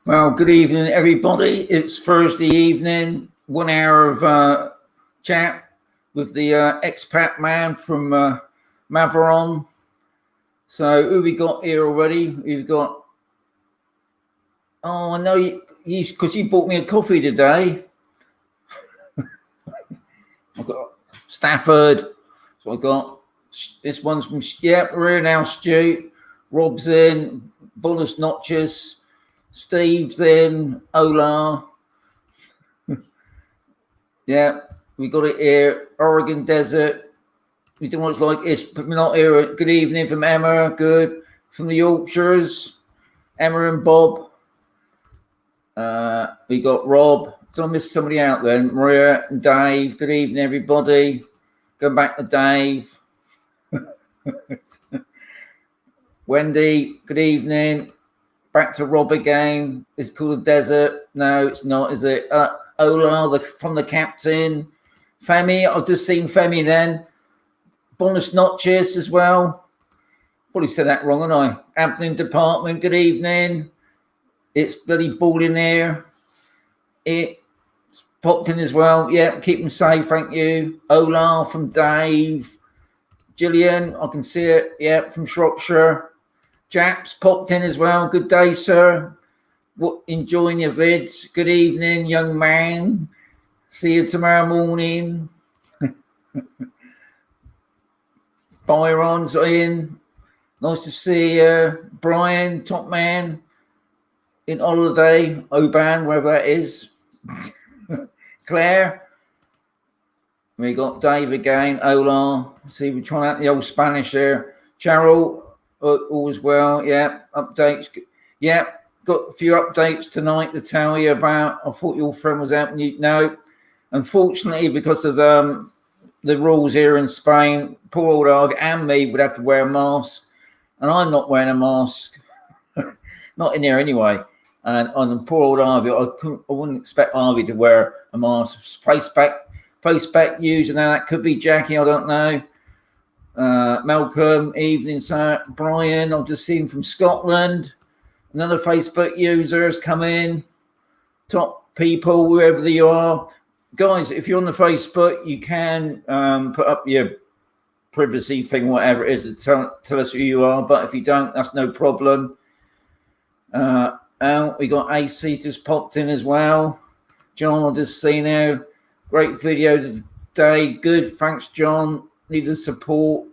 Well, good evening, everybody. It's Thursday evening, 1 hour of chat with the expat man from Maveron. So, who we got here already? We've got, I know you, because you bought me a coffee today. I've got Stafford. So, I got this one's from, we're now, Stu. Rob's in, Buenos Notches. Steve's in, Ola. Yeah, we got it here. Oregon Desert. We don't want it's like this, but we're not here. Good evening from Emma. Good. From the Yorkshires. Emma and Bob. We got Rob. Did I miss somebody out then? Maria and Dave. Good evening, everybody. Going back to Dave. Wendy, good evening. Back to Rob again. It's called a desert. No, it's not, is it? Ola, from the captain. Femi, I've just seen Femi then. Bonus Notches as well. Probably said that wrong, haven't I? Admin department, good evening. It's bloody ball in there. It's popped in as well. Yeah, keep them safe, thank you. Ola from Dave. Gillian, I can see it. Yeah, from Shropshire. Japs popped in as well. Good day, sir. Enjoying your vids. Good evening, young man. See you tomorrow morning. Byron's in. Nice to see you. Brian, top man. In holiday. Oban, wherever that is. Claire. We got Dave again. Ola. See, we're trying out the old Spanish there. Cheryl. All as well, yeah. Updates, yeah. Got a few updates tonight to tell you about. I thought your friend was out. No, unfortunately, because of the rules here in Spain, poor old Arg and me would have to wear a mask, and I'm not wearing a mask, not in here anyway. And on poor old Arvi, I wouldn't expect Arvi to wear a mask. Face back using that could be Jackie. I don't know. Malcolm, evening, sir. Brian, I've just seen from Scotland. Another Facebook user has come in. Top people, whoever you are. Guys, if you're on the Facebook, you can put up your privacy thing, whatever it is, tell us who you are. But if you don't, that's no problem. We got AC just popped in as well. John, I've just seen now. Great video today. Good. Thanks, John. Needed support.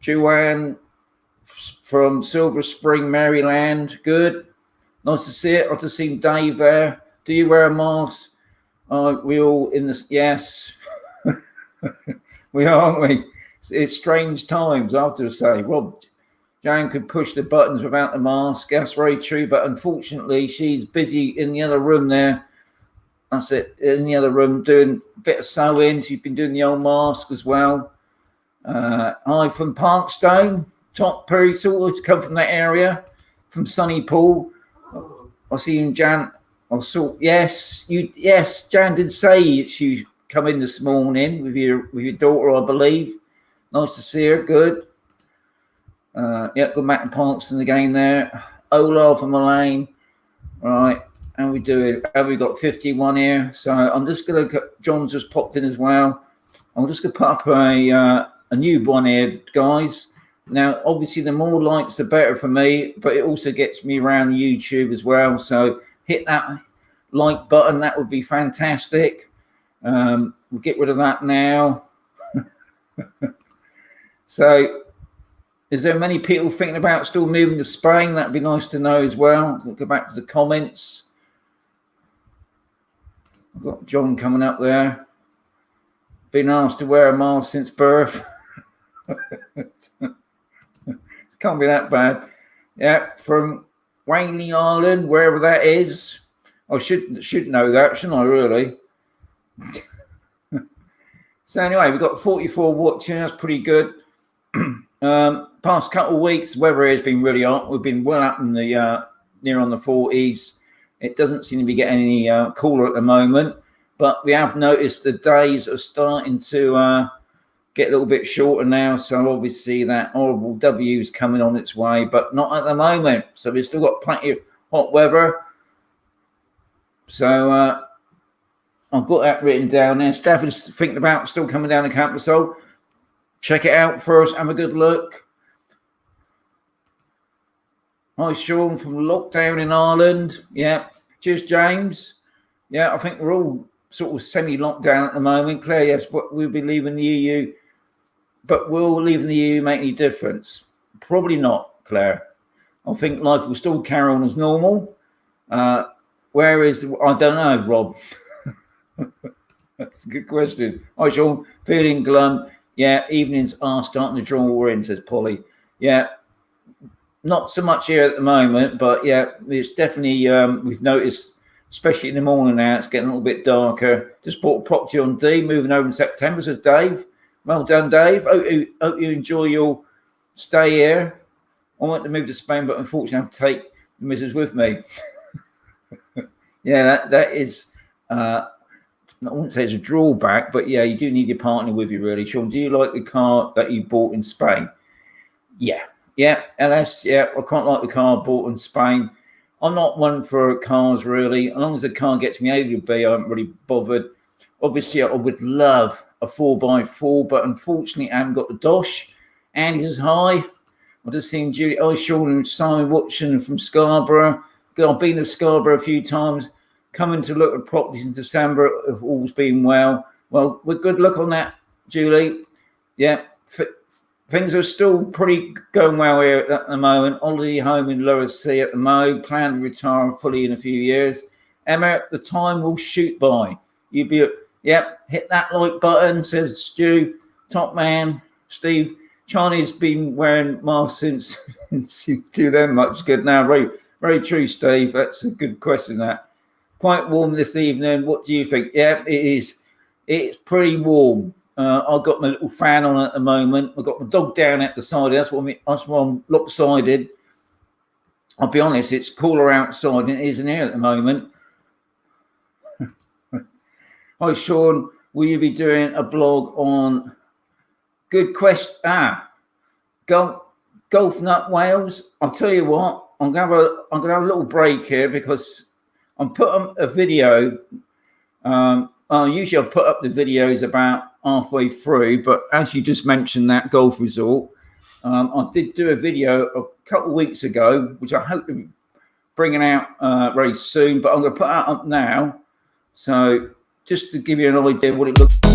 Joanne from Silver Spring, Maryland. Good. Nice to see it. I've just seen Dave there. Do you wear a mask? We all in this. Yes. We are, aren't we? It's strange times, I have to say. Rob, Jan could push the buttons without the mask. That's very true. But unfortunately, she's busy in the other room there. That's it. In the other room doing a bit of sewing. She's been doing the old mask as well. Hi from Parkstone. Top Perry's always come from that area. From Sunny Pool. I see you, Jan. I saw yes, Jan did say she come in this morning with your daughter, I believe. Nice to see her. Good. Good Matt and Parkston again there. Olaf and Mullane. Right. And we do it. We got 51 here. So I'm just gonna. John's just popped in as well. I'm just gonna put up a new one here, guys. Now, obviously, the more likes, the better for me. But it also gets me around YouTube as well. So hit that like button. That would be fantastic. We'll get rid of that now. So, is there many people thinking about still moving to Spain? That'd be nice to know as well. We'll go back to the comments. I've got John coming up there. Been asked to wear a mask since birth. It can't be that bad. Yeah, from Whaley Island, wherever that is. I should know that, shouldn't I, really? So anyway, we've got 44 watching. That's pretty good. Past couple of weeks, the weather has been really hot. We've been well up in the near on the 40s. It doesn't seem to be getting any cooler at the moment, but we have noticed the days are starting to get a little bit shorter now. So obviously that horrible W is coming on its way, but not at the moment. So we've still got plenty of hot weather. So I've got that written down there. Staff is thinking about still coming down to campus. So check it out first. Have a good look. Hi, Sean from lockdown in Ireland. Yeah. Cheers, James. Yeah, I think we're all sort of semi-lockdown at the moment. Claire, yes, but we'll be leaving the EU. But will leaving the EU make any difference? Probably not, Claire. I think life will still carry on as normal. Where is, I don't know, Rob. That's a good question. Hi, Sean. Feeling glum. Yeah, evenings are starting to draw in, says Polly. Yeah, not so much here at the moment, but yeah, it's definitely, we've noticed, especially in the morning now, it's getting a little bit darker. Just bought a property on D, moving over in September, says Dave. Well done, Dave. Hope you enjoy your stay here. I want to move to Spain, but unfortunately I have to take the missus with me. Yeah, that is, I wouldn't say it's a drawback, but yeah, you do need your partner with you, really. Sean, do you like the car that you bought in Spain? Yeah, LS, yeah, I quite like the car bought in Spain. I'm not one for cars, really. As long as the car gets me A to B, I'm really bothered. Obviously, I would love a 4x4, but unfortunately, I haven't got the dosh. Andy says, hi. I just seen Julie. Oh, Sean and Simon watching from Scarborough. I've been to Scarborough a few times. Coming to look at properties in December, if all's been well. Well, with good luck on that, Julie. Yeah, things are still pretty going well here at the moment. Holiday home in Lower Sea at the Mo. Plan to retire fully in a few years. Emma, the time will shoot by. You'd be, yep, hit that like button, says Stu. Top man, Steve. Chinese been wearing masks since do them much good now. Very, very true, Steve. That's a good question, that. Quite warm this evening. What do you think? Yeah, it is. It's pretty warm. I've got my little fan on at the moment. I've got my dog down at the side. That's what I mean. That's why I'm lopsided. I'll be honest, it's cooler outside than it is in here at the moment. Hi, Sean. Will you be doing a blog on good question? Golf Nut Wales. I'll tell you what. I'm gonna have a little break here because I'm putting a video. Usually I'll put up the videos about halfway through, but as you just mentioned that golf resort, I did do a video a couple of weeks ago, which I hope to be bringing out very soon, but I'm going to put that up now. So just to give you an idea of what it looks like.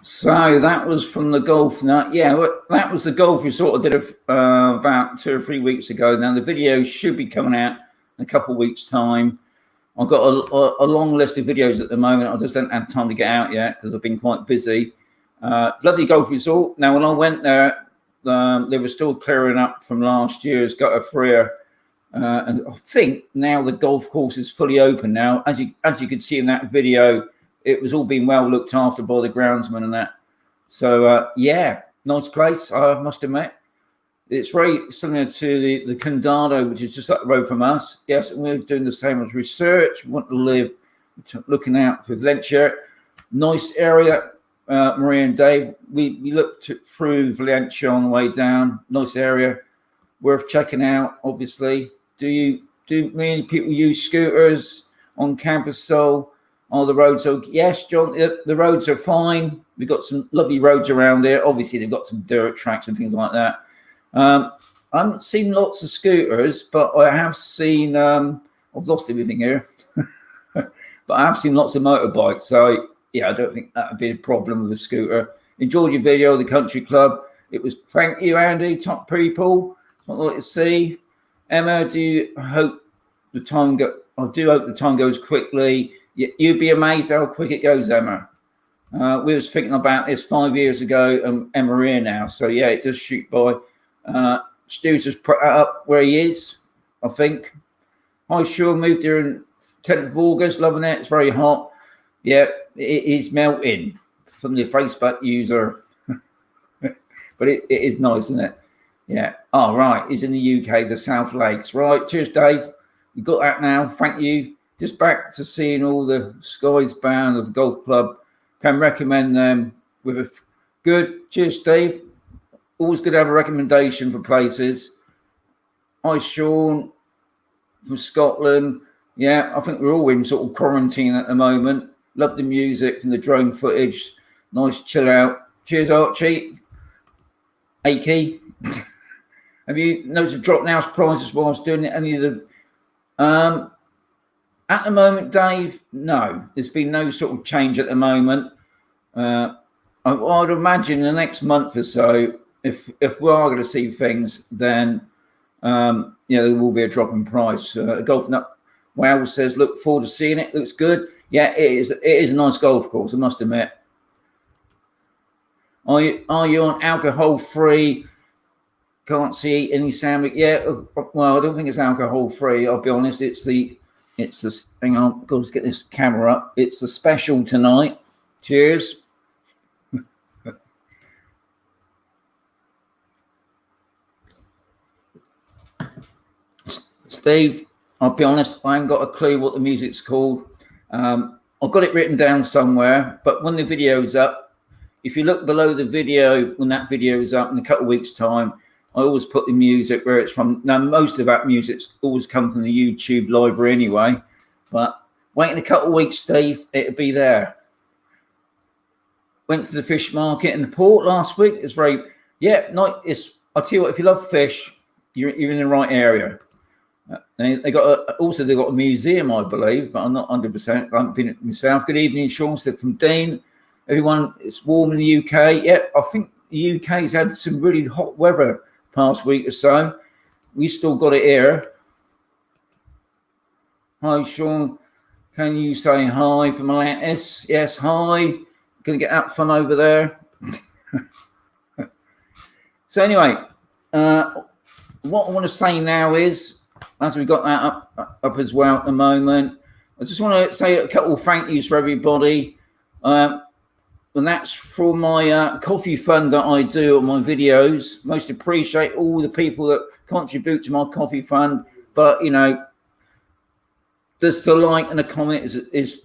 So that was from the Golf Nut. Yeah, well, that was the golf resort I did about 2 or 3 weeks ago. Now the video should be coming out in a couple of weeks' time. I've got a long list of videos at the moment. I just don't have time to get out yet because I've been quite busy. Lovely golf resort. Now when I went there, they were still clearing up from last year's gutter freer. And I think now the golf course is fully open now. As you can see in that video, it was all being well looked after by the groundsman and that. So, yeah, nice place, I must admit. It's very similar to the Condado, which is just up the road from us. Yes, we're doing the same as research. We want to live looking out for Valencia. Nice area, Maria and Dave. We looked through Valencia on the way down. Nice area, worth checking out, obviously. Do many people use scooters on campus? So, are the roads okay? Yes, John, the roads are fine. We've got some lovely roads around here. Obviously, they've got some dirt tracks and things like that. I haven't seen lots of scooters, but I have seen, I've lost everything here, but I have seen lots of motorbikes. So, yeah, I don't think that would be a problem with a scooter. Enjoyed your video, the country club. It was, thank you, Andy, top people. I'd like to see. Emma, I do hope the time goes quickly. You'd be amazed how quick it goes, Emma. We was thinking about this 5 years ago, and we're here now. So yeah, it does shoot by. Stu's just put that up where he is, I think. I sure moved here in 10th of August, loving it. It's very hot. Yeah, it is melting from the Facebook user. But it is nice, isn't it? Yeah. Oh, right. He's in the UK, the South Lakes. Right. Cheers, Dave. We got that now. Thank you. Just back to seeing all the Skies Bound of the golf club. Can recommend them with a good. Cheers, Steve. Always good to have a recommendation for places. Hi, Sean from Scotland. Yeah, I think we're all in sort of quarantine at the moment. Love the music and the drone footage. Nice chill out. Cheers, Archie. Akey. Have you noticed a drop in house prices whilst doing any of the at the moment, Dave? No, there's been no sort of change at the moment. I'd imagine in the next month or so, if we are going to see things, then there will be a drop in price. Golf Nut Wow says, look forward to seeing it. Looks good. Yeah, it is. It is a nice golf course, I must admit. Are you on alcohol free? Can't see any sandwich. Yeah, well, I don't think it's alcohol free. I'll be honest. It's the hang on. Got to get this camera up. It's the special tonight. Cheers. Steve, I'll be honest. I haven't got a clue what the music's called. I've got it written down somewhere, but when the video's up, if you look below the video, when that video is up in a couple of weeks' time, I always put the music where it's from. Now, most of that music's always come from the YouTube library anyway, but wait in a couple of weeks, Steve, it'll be there. Went to the fish market in the port last week. It's very, I'll tell you what, if you love fish, you're in the right area. They got a museum, I believe, but I'm not 100%. I haven't been it myself. Good evening, Sean. Said from Dean. Everyone, it's warm in the UK. Yeah, I think the UK's had some really hot weather past week or so. We still got it here. Hi, Sean. Can you say hi from Atlantis? Yes, hi. Gonna get that fun over there. So anyway, what I want to say now is, as we got that up as well at the moment, I just want to say a couple of thank yous for everybody. And that's for my coffee fund that I do on my videos. Most appreciate all the people that contribute to my coffee fund. But, just the like and the comment is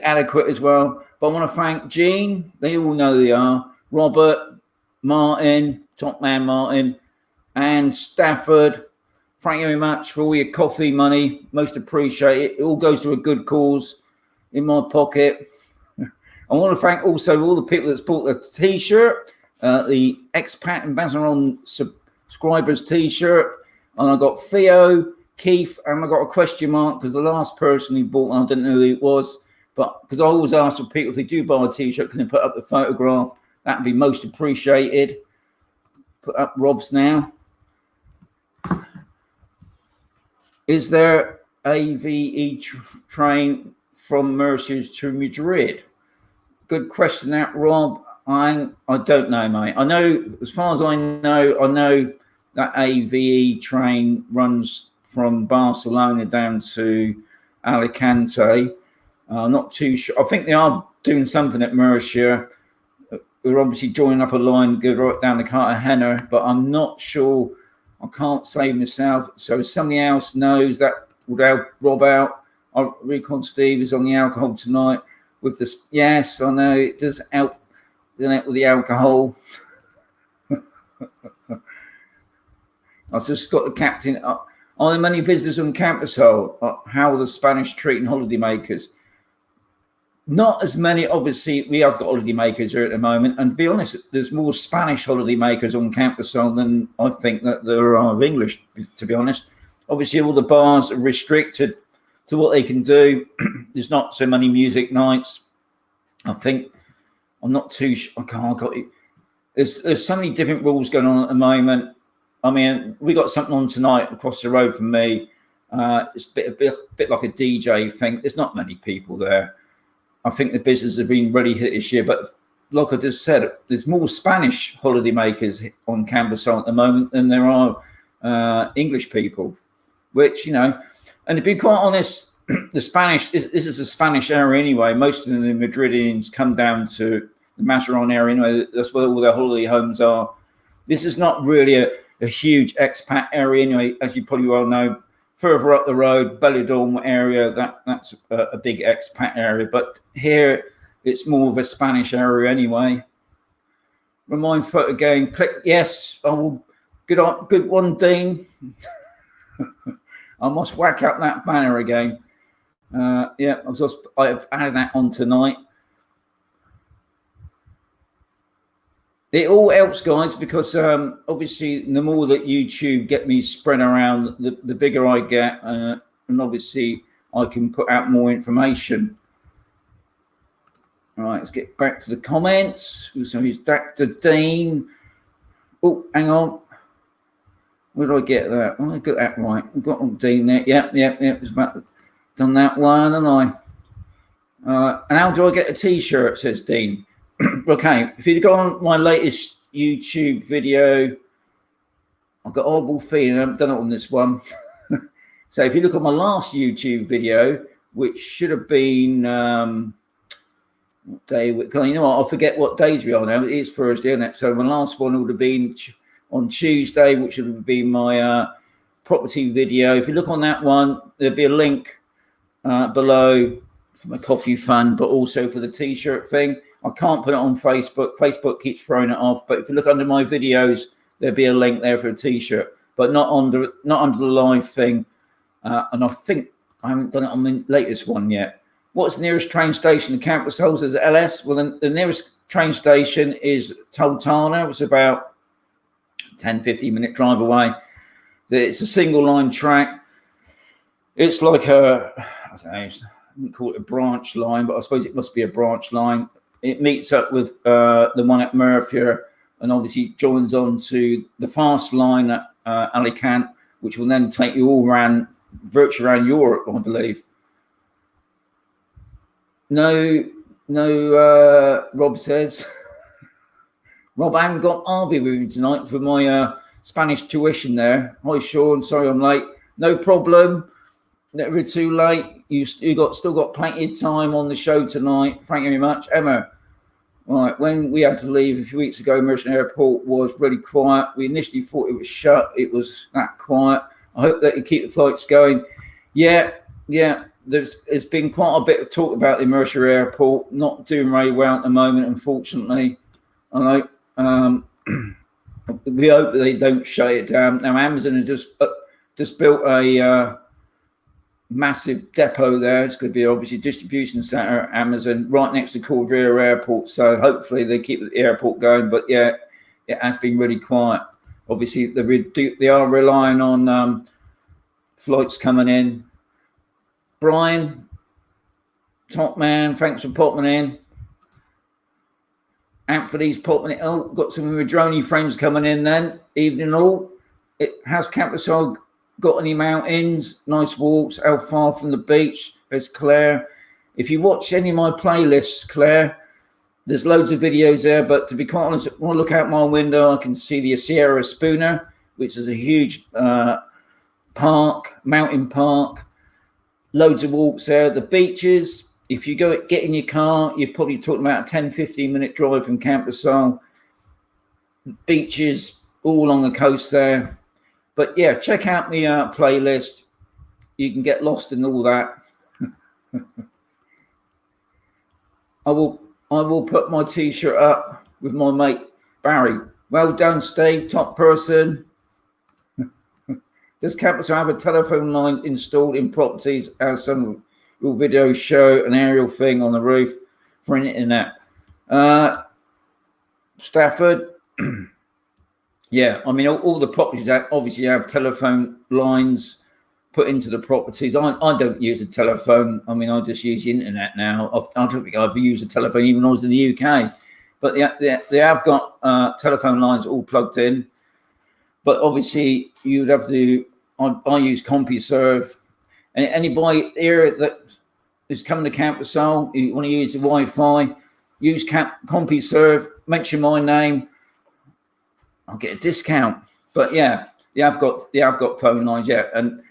adequate as well. But I want to thank Gene. They all know they are. Robert, Martin, Top Man Martin, and Stafford. Thank you very much for all your coffee money. Most appreciate it. It all goes to a good cause in my pocket. I want to thank also all the people that's bought the T-shirt, the Expat Ambassador subscribers T-shirt. And I got Theo, Keith, and I got a question mark because the last person who bought one, I didn't know who it was. But because I always ask for people, if they do buy a T-shirt, can they put up the photograph? That would be most appreciated. Put up Rob's now. Is there a VE train from Merciers to Madrid? Good question, that Rob. I don't know, mate. I know, as far as I know that AVE train runs from Barcelona down to Alicante. I'm not too sure. I think they are doing something at Mercia. They're obviously joining up a line, go right down the Cartagena, but I'm not sure. I can't say myself. So if somebody else knows, that would help Rob out. Recon Steve is on the alcohol tonight. With this, yes, I know it does help, with the alcohol. I just got the captain. Are there many visitors on campus? How are the Spanish treating holidaymakers? Not as many. Obviously, we have got holidaymakers here at the moment. And to be honest, there's more Spanish holidaymakers on campus than I think that there are of English, to be honest. Obviously, all the bars are restricted to what they can do. There's not so many music nights. I think I'm not too sure. I got it. There's so many different rules going on at the moment. I mean, we got something on tonight across the road from me. It's a bit like a DJ thing. There's not many people there. I think the business has been really hit this year. But like I just said, there's more Spanish holidaymakers on Cambuslang at the moment than there are English people, which, you know, and to be quite honest, the Spanish, this is a Spanish area anyway. Most of the Madridians come down to the Mazarin area anyway. That's where all their holiday homes are. This is not really a huge expat area anyway, as you probably well know. Further up the road, Belledorm area, that's a big expat area. But here, it's more of a Spanish area anyway. Remind photo again. Click yes. I will. Good one, Dean. I must whack up that banner again. Yeah, I've added that on tonight. It all helps, guys, because obviously the more that YouTube get me spread around, the bigger I get, and obviously I can put out more information. All right, let's get back to the comments. So he's back to Dean. Oh, hang on. Where did I get that? Oh, I got that right. I got on Dean there. Yep. It's about done that one, and I. And how do I get a T-shirt? Says Dean. Okay, if you go on my latest YouTube video, I've got horrible feeling I haven't done it on this one. So if you look at my last YouTube video, which should have been what day? You know what? I forget what days we are now. It is Thursday, isn't it? So my last one would have been on Tuesday, which would have been my property video. If you look on that one, there'll be a link below for my coffee fund, but also for the T-shirt thing. I can't put it on Facebook. Facebook keeps throwing it off. But if you look under my videos, there'll be a link there for a T-shirt, but not under the live thing. And I think I haven't done it on the latest one yet. What's the nearest train station to Cambuslang? Is LS? Well, the nearest train station is Toltana. It's about 10-15 minute drive away. It's a single line track. It's like I wouldn't call it a branch line, but I suppose it must be a branch line. It meets up with the one at Murcia and obviously joins on to the fast line at Alicante, which will then take you all around, virtually around Europe, I believe. No, Rob says. Rob, I haven't got Harvey with me tonight for my Spanish tuition there. Hi, Sean. Sorry I'm late. No problem. Never too late. You still got plenty of time on the show tonight. Thank you very much, Emma. Right, when we had to leave a few weeks ago, Merchant Airport was really quiet. We initially thought it was shut. It was that quiet. I hope that you keep the flights going. Yeah. There's been quite a bit of talk about the Merchant Airport not doing very well at the moment, unfortunately. I know. We hope that they don't shut it down. Now, Amazon has just built a massive depot there. It's going to be obviously a distribution center at Amazon right next to Corvera Airport. So hopefully they keep the airport going. But yeah, it has been really quiet. Obviously they are relying on flights coming in. Brian, top man, thanks for popping in. Anthony's popping in. Oh, got some Madroni frames coming in then. Evening all. It has Cambuslang got any mountains, nice walks, how far from the beach? There's Claire. If you watch any of my playlists, Claire, there's loads of videos there, but to be quite honest, when I look out my window, I can see the Sierra Spooner, which is a huge mountain park. Loads of walks there. The beaches, if you get in your car, you're probably talking about a 10-15 minute drive from Cambuslang. Beaches all along the coast there. But yeah, check out my playlist. You can get lost in all that. I will put my T-shirt up with my mate Barry. Well done, Steve. Top person. Does Cambuslang have a telephone line installed in properties, as some of your videos show, an aerial thing on the roof for internet? Stafford. Yeah, I mean, all the properties obviously have telephone lines put into the properties. I don't use a telephone. I mean, I just use the internet now. I don't think I've used a telephone even when I was in the UK. But they have got telephone lines all plugged in. But obviously, you'd have to. I use CompuServe. And anybody here that is coming to CamperSole, you want to use the Wi-Fi, use CompuServe, mention my name, I'll get a discount. But yeah, I've got phone lines, yeah, and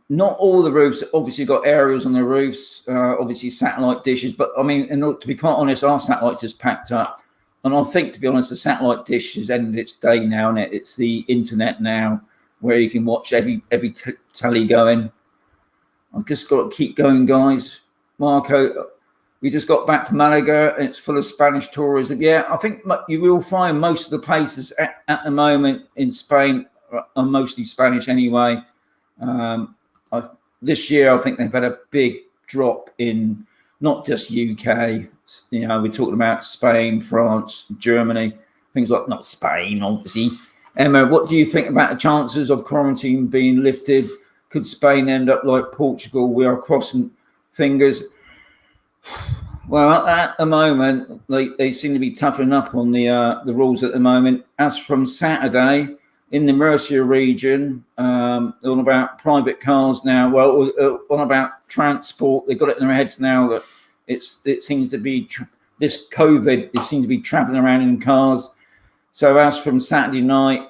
not all the roofs obviously got aerials on the roofs, obviously satellite dishes. But I mean, to be quite honest, our satellite's just packed up, and I think, to be honest, the satellite dish has ended its day now, and it's the internet now, where you can watch every telly going. I've just got to keep going, guys. Marco, we just got back from Malaga, and it's full of Spanish tourism. Yeah, I think you will find most of the places at the moment in Spain are mostly Spanish anyway. This year, I think they've had a big drop in not just UK. You know, we're talking about Spain, France, Germany, things like, not Spain, obviously. Emma, what do you think about the chances of quarantine being lifted? Could Spain end up like Portugal? We are crossing fingers. Well, at the moment, they seem to be toughening up on the rules at the moment. As from Saturday, in the Murcia region, on about private cars now. Well, on about transport, they've got it in their heads now that it seems to be this COVID. It seems to be traveling around in cars. So as from Saturday night,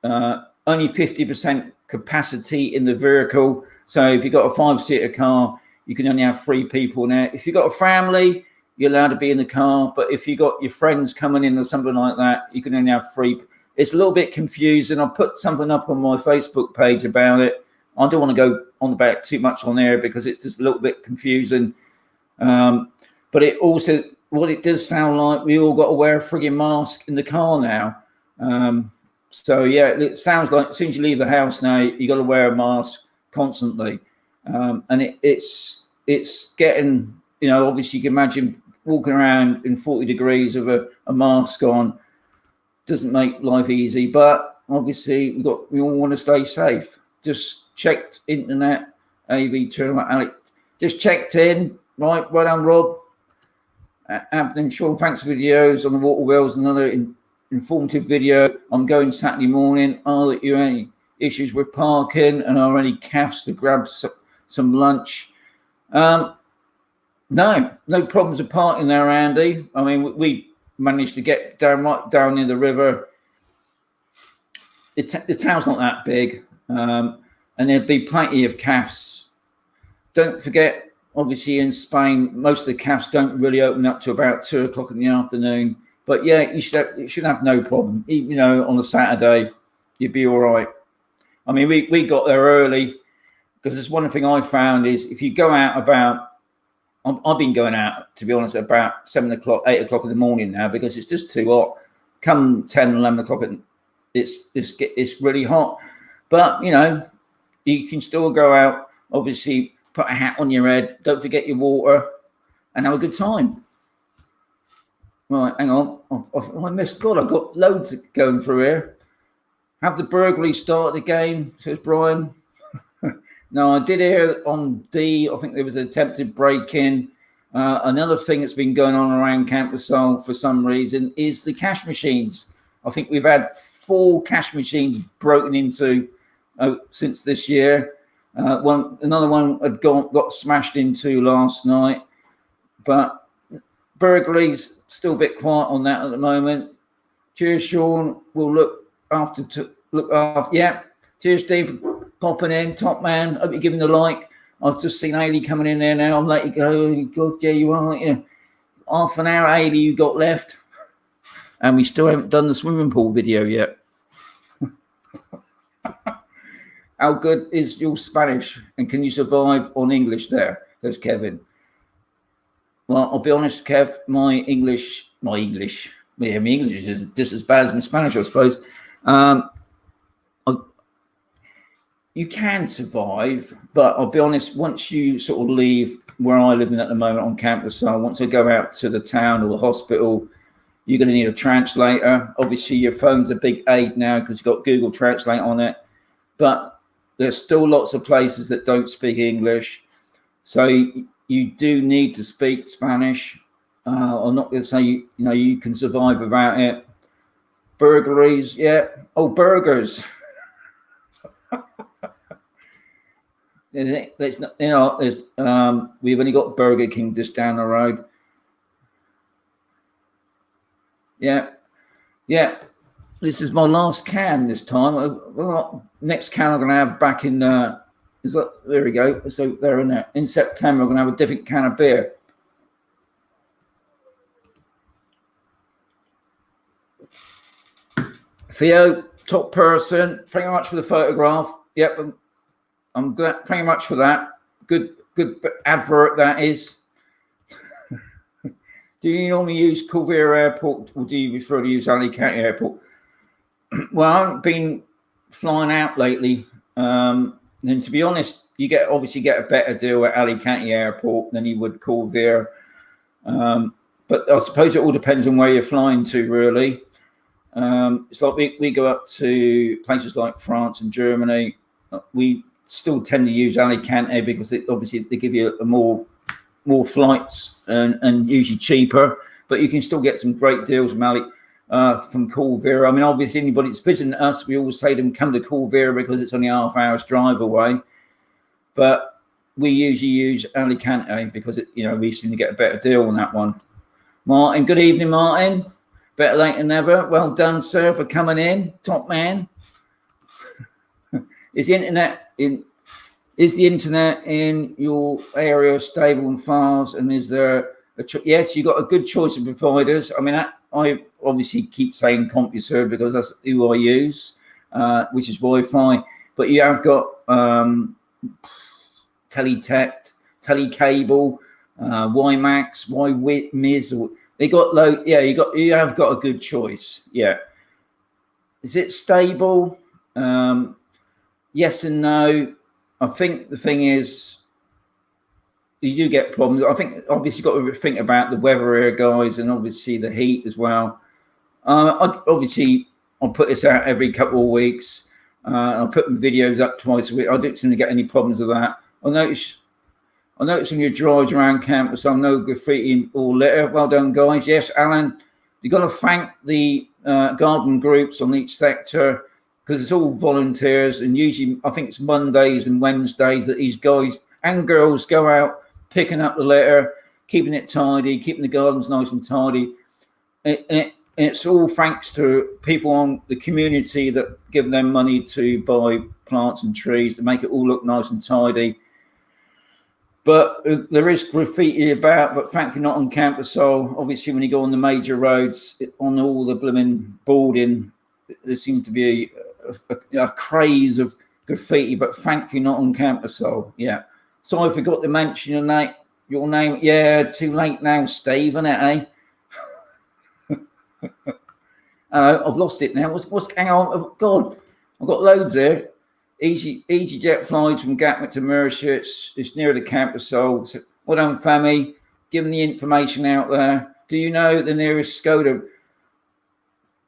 only 50% capacity in the vehicle. So if you've got a 5-seater car, you can only have 3 people in there. If you've got a family, you're allowed to be in the car. But if you've got your friends coming in or something like that, you can only have 3. It's a little bit confusing. I'll put something up on my Facebook page about it. I don't want to go on about it too much on there because it's just a little bit confusing. But it also, what it does sound like, we all got to wear a frigging mask in the car now. So yeah, it sounds like as soon as you leave the house now, you got to wear a mask constantly. And it's getting, you know, obviously you can imagine walking around in 40 degrees with a mask on. Doesn't make life easy, but obviously we all want to stay safe. Just checked internet, AV tournament, Alex. Just checked in, right? Well done, Rob. Abden, Sean, thanks for videos on the water wells. Another informative video. I'm going Saturday morning. Are there any issues with parking, and are any cafes to grab some lunch? No problems with parking there, Andy. I mean, we managed to get right down near the river. The town's not that big, and there'd be plenty of cafes. Don't forget, obviously in Spain, most of the cafes don't really open up to about 2 o'clock in the afternoon. But yeah, you should have no problem. Even, you know, on a Saturday, you'd be all right. I mean, we got there early because there's one thing I found is if you go out about, I've been going out, to be honest, about 7 o'clock, 8 o'clock in the morning now because it's just too hot. Come 10, 11 o'clock, it's really hot. But, you know, you can still go out, obviously put a hat on your head, don't forget your water, and have a good time. Right, hang on. I missed, God, I've got loads going through here. Have the burglary started again, says Brian. No, I did hear on D, I think there was an attempted break-in. Another thing that's been going on around CamperSole for some reason is the cash machines. I think we've had 4 cash machines broken into since this year. Another one had got smashed into last night. But burglaries, still a bit quiet on that at the moment. Cheers, Sean. We'll look after. Yeah. Cheers, Steve. Popping in, top man. Hope you're giving the like. I've just seen Ailey coming in there now. I'm letting you go. God, yeah, you are. You know, half an hour, Ailey, you got left, and we still haven't done the swimming pool video yet. How good is your Spanish, and can you survive on English there? Says Kevin. Well, I'll be honest, Kev. My English is just as bad as my Spanish, I suppose. You can survive, but I'll be honest, once you sort of leave where I live in at the moment on campus, so once I go out to the town or the hospital, you're going to need a translator. Obviously, your phone's a big aid now because you've got Google Translate on it, but there's still lots of places that don't speak English. So you do need to speak Spanish. I'm not going to say, you can survive without it. Burglaries, yeah. Oh, burgers. There's not, there's we've only got Burger King just down the road. Yeah. This is my last can this time. Next can I'm going to have back in. There we go. So there in there. In September, I'm going to have a different can of beer. Theo, top person. Thank you much for the photograph. Yep, I'm glad. Thank you much for that. Good advert that is. Do you normally use Corvera Airport, or do you prefer to use Alicante Airport? Well, I haven't been flying out lately. And to be honest, you obviously get a better deal at Alicante Airport than you would Corvera. But I suppose it all depends on where you're flying to, really. It's like we go up to places like France and Germany. We still tend to use Alicante because obviously they give you more flights and usually cheaper, but you can still get some great deals from Corvera. I mean, obviously anybody that's visiting us, we always say to them, come to Corvera because it's only half hour's drive away. But we usually use Alicante because we seem to get a better deal on that one. Martin, good evening, Martin. Better late than never. Well done, sir, for coming in. Top man. Is the internet in your area stable and fast? And is there yes, you got a good choice of providers. I mean, I obviously keep saying CompuServe because that's who I use, which is Wi-Fi. But you have got Teletech, Telecable, WiMAX, WiMiz. They got low. Yeah, you have got a good choice. Yeah. Is it stable? Yes and no. I think the thing is, you do get problems. I think obviously you've got to think about the weather here, guys, and obviously the heat as well. I'll put this out every couple of weeks. I'll put videos up twice a week. I don't seem to get any problems with that. I notice when you drive around campus, I'm no graffiti or litter. Well done, guys. Yes, Alan, you've got to thank the garden groups on each sector because it's all volunteers. And usually, I think it's Mondays and Wednesdays that these guys and girls go out picking up the litter, keeping it tidy, keeping the gardens nice and tidy. And it's all thanks to people on the community that give them money to buy plants and trees to make it all look nice and tidy. But there is graffiti about, but thankfully not on campus. So obviously when you go on the major roads, on all the blooming boarding, there seems to be a craze of graffiti, but thankfully not on campus. So yeah. So I forgot to mention your name. Yeah, too late now, Steve, isn't it, eh? I've lost it now. Hang on, oh, God, I've got loads there. EasyJet flies from Gatwick to Mercia. It's near the campus. So well done, family. Giving the information out there. Do you know the nearest Skoda?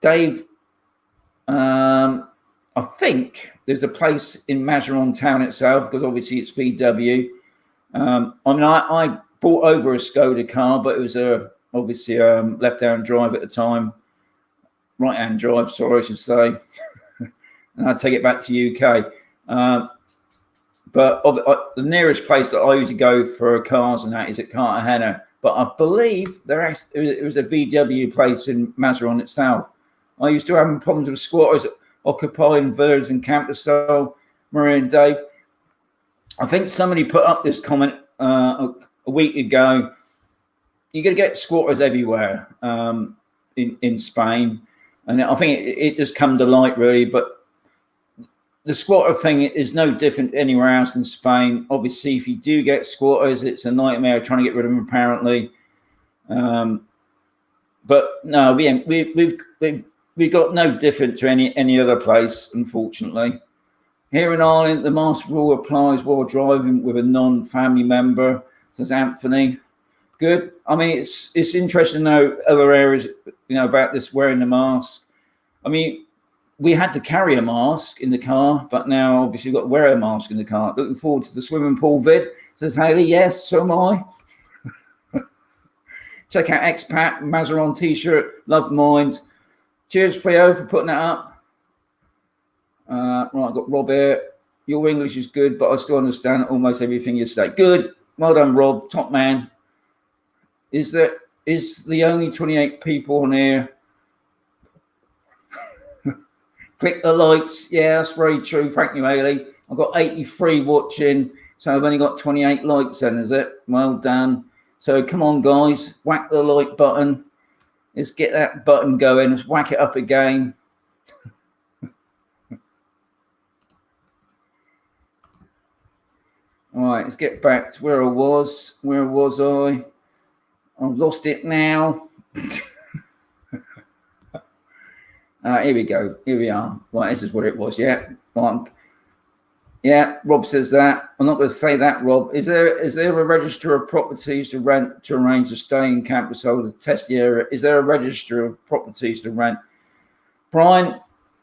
Dave, I think there's a place in Mazaron town itself because obviously it's VW. I bought over a Skoda car, but it was obviously left-hand drive at the time. Right-hand drive, sorry, I should say. And I'd take it back to UK. But the nearest place that I usually go for cars and that is at Cartagena. But I believe there was a VW place in Mazaron itself. I used to have problems with squatters occupying villas and campus. So, Maria and Dave, I think somebody put up this comment a week ago. You're going to get squatters everywhere in Spain. And I think it just come to light, really. But the squatter thing is no different anywhere else in Spain. Obviously, if you do get squatters, it's a nightmare trying to get rid of them, apparently. But no, we've got no different to any other place, unfortunately. Here in Ireland, the mask rule applies while driving with a non-family member, says Anthony. Good. I mean, it's interesting to know other areas, about this wearing the mask. I mean, we had to carry a mask in the car, but now obviously we've got to wear a mask in the car. Looking forward to the swimming pool vid, says Haley. Yes, so am I. Check out Expat, Mazaron t-shirt, love mine. Cheers, Theo, for putting that up. Right, I've got Rob here. Your English is good, but I still understand almost everything you say. Good. Well done, Rob. Top man. Is the only 28 people on here? Click the likes. Yeah, that's very true. Thank you, Ailey. I've got 83 watching, so I've only got 28 likes then, is it? Well done. So come on, guys. Whack the like button. Let's get that button going. Let's whack it up again. All right, let's get back to where I was. Where was I? I've lost it now. Here we go. Here we are. Right, this is what it was. Yeah. Yeah, Rob says that. I'm not going to say that, Rob. Is there a register of properties to rent to arrange a stay in campus or to test the area? Is there a register of properties to rent? Brian,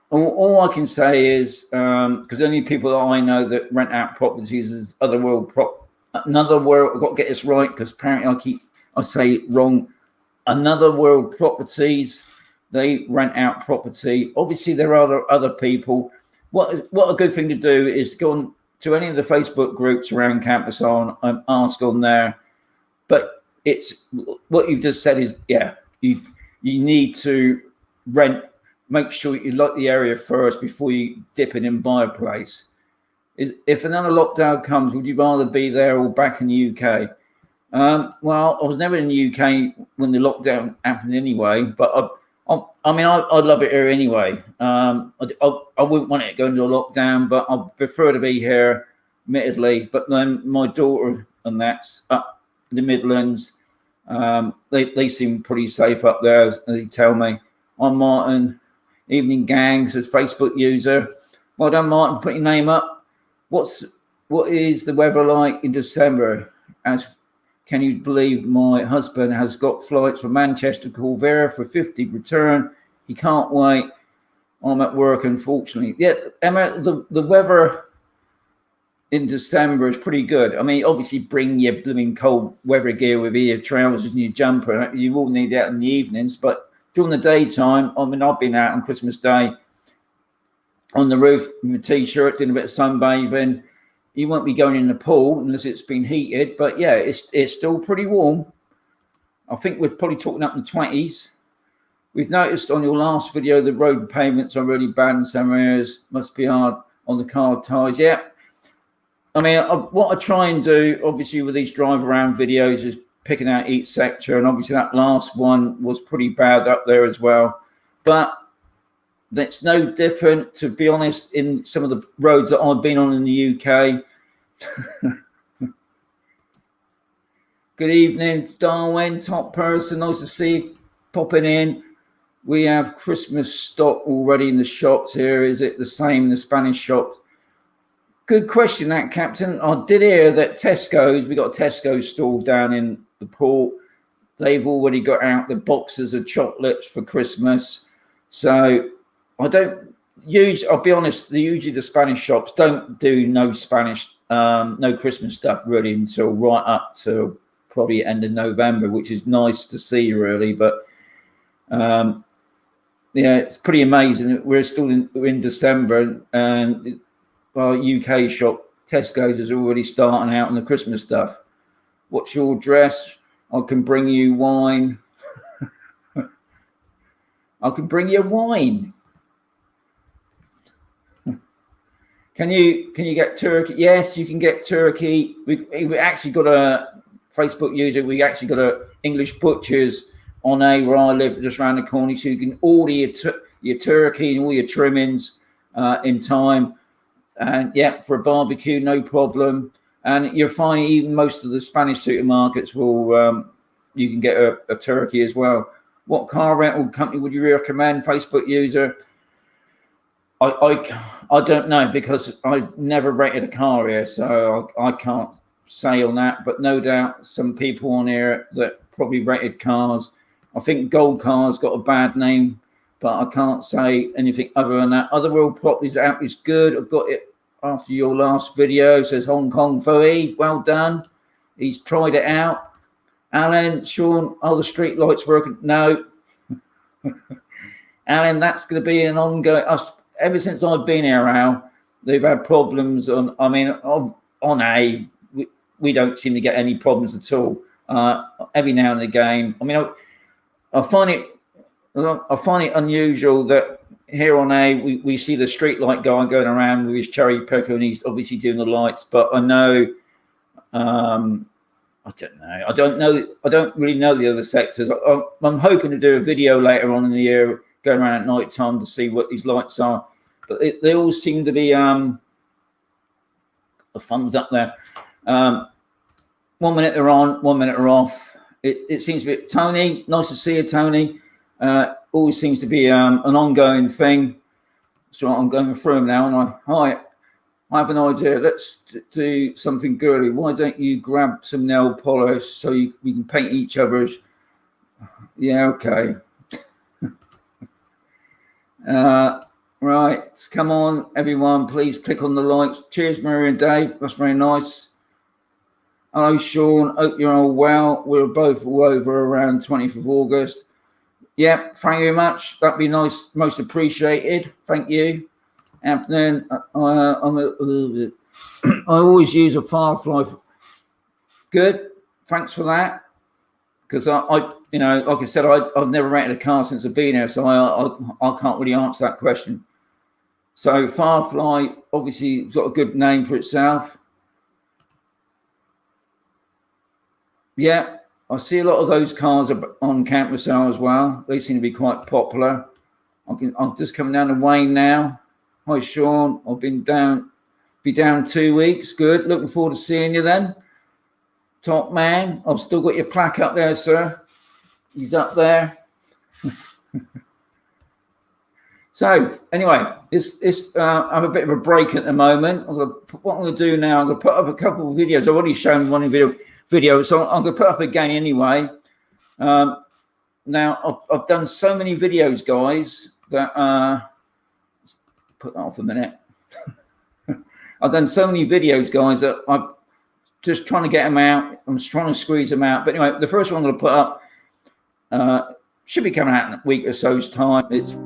all I can say is, because the only people that I know that rent out properties is I've got to get this right because apparently I say it wrong. Another World Properties, they rent out property. Obviously, there are other people. What a good thing to do is go on to any of the Facebook groups around campus and ask on there. But it's what you've just said is, yeah, you need to rent. Make sure you like the area first before you dip in and buy a place. If another lockdown comes, would you rather be there or back in the UK? Well, I was never in the UK when the lockdown happened anyway, but I love it here anyway. I wouldn't want it to go into a lockdown, but I prefer to be here, admittedly. But then my daughter and that's up the Midlands. They seem pretty safe up there, as they tell me. I'm Martin, Evening Gang, says Facebook user. Well done, Martin. Put your name up. What is the weather like in December? Can you believe my husband has got flights from Manchester to Corvera for 50 return? He can't wait. I'm at work, unfortunately. Yeah, Emma, the weather in December is pretty good. I mean, obviously bring your blooming cold weather gear with your trousers and your jumper. You will need that in the evenings, but during the daytime, I mean, I've been out on Christmas Day on the roof with a T-shirt, doing a bit of sunbathing. You won't be going in the pool unless it's been heated, but yeah, it's still pretty warm. I think we're probably talking up in the 20s. We've noticed on your last video the road payments are really bad in some areas. Must be hard on the car tyres. Yeah. I mean, what I try and do, obviously, with these drive around videos is picking out each sector, and obviously that last one was pretty bad up there as well. But that's no different, to be honest, in some of the roads that I've been on in the UK. Good evening, Darwin, top person. Nice to see you popping in. We have Christmas stock already in the shops here. Is it the same in the Spanish shops? Good question, that, Captain. I did hear that Tesco's, we got a Tesco store down in the port. They've already got out the boxes of chocolates for Christmas. So I don't usually, I'll be honest, usually the Spanish shops don't do no Christmas stuff really until right up to probably end of November, which is nice to see really. But yeah, it's pretty amazing. We're still in December, and our UK shop, Tesco's, is already starting out on the Christmas stuff. What's your address? I can bring you wine. I can bring you wine. Can you get turkey? Yes, you can get turkey. We actually got a Facebook user. We actually got a English butchers on where I live, just around the corner, so you can order your turkey and all your trimmings in time. And yeah, for a barbecue, no problem. And you'll find even most of the Spanish supermarkets will you can get a turkey as well. What car rental company would you recommend, Facebook user? I don't know, because I never rented a car here, so I can't say on that. But no doubt some people on here that probably rented cars. I think Gold Car's got a bad name, but I can't say anything other than that. Other World Properties app is good. I've got it after your last video. It says Hong Kong Fooey. Well done. He's tried it out. Alan, Sean, are the street lights working? No. Alan, that's going to be an ongoing. Ever since I've been here, Al, they've had problems on. I mean, on A, we don't seem to get any problems at all. Every now and again, I mean, I find it unusual that here on A we see the street light guy going around with his cherry picker, and he's obviously doing the lights. But I know, I don't know. I don't really know the other sectors. I'm hoping to do a video later on in the year, going around at night time to see what these lights are. But they all seem to be the thumbs up there. 1 minute they're on, 1 minute they're off. It seems to be. Tony, nice to see you, Tony. Always seems to be an ongoing thing. So I'm going through them now, and I have an idea. Let's do something girly. Why don't you grab some nail polish so we can paint each other's? Yeah, okay. Right, come on, everyone. Please click on the likes. Cheers, Maria and Dave. That's very nice. Hello, Sean. Hope you're all well. We're both all over around 20th of August. Yeah, thank you very much. That'd be nice. Most appreciated. Thank you. Afternoon. I always use a Firefly. Good. Thanks for that. Because I, you know, like I said, I've never rented a car since I've been here, so I can't really answer that question. So Firefly obviously got a good name for itself. Yeah, I see a lot of those cars on campus as well. They seem to be quite popular. I'm just coming down to Wayne now. Hi, Sean. I've be down 2 weeks. Good. Looking forward to seeing you then. Top man. I've still got your plaque up there, sir. He's up there. So anyway, it's I'm a bit of a break at the moment. What I'm going to do now, I'm going to put up a couple of videos. I've already shown one video, so I'm going to put up again anyway. Now I've done so many videos, guys, that let's put that off a minute. I've done so many videos, guys, that I'm just trying to get them out. I'm just trying to squeeze them out. But anyway, the first one I'm going to put up should be coming out in a week or so's time. It's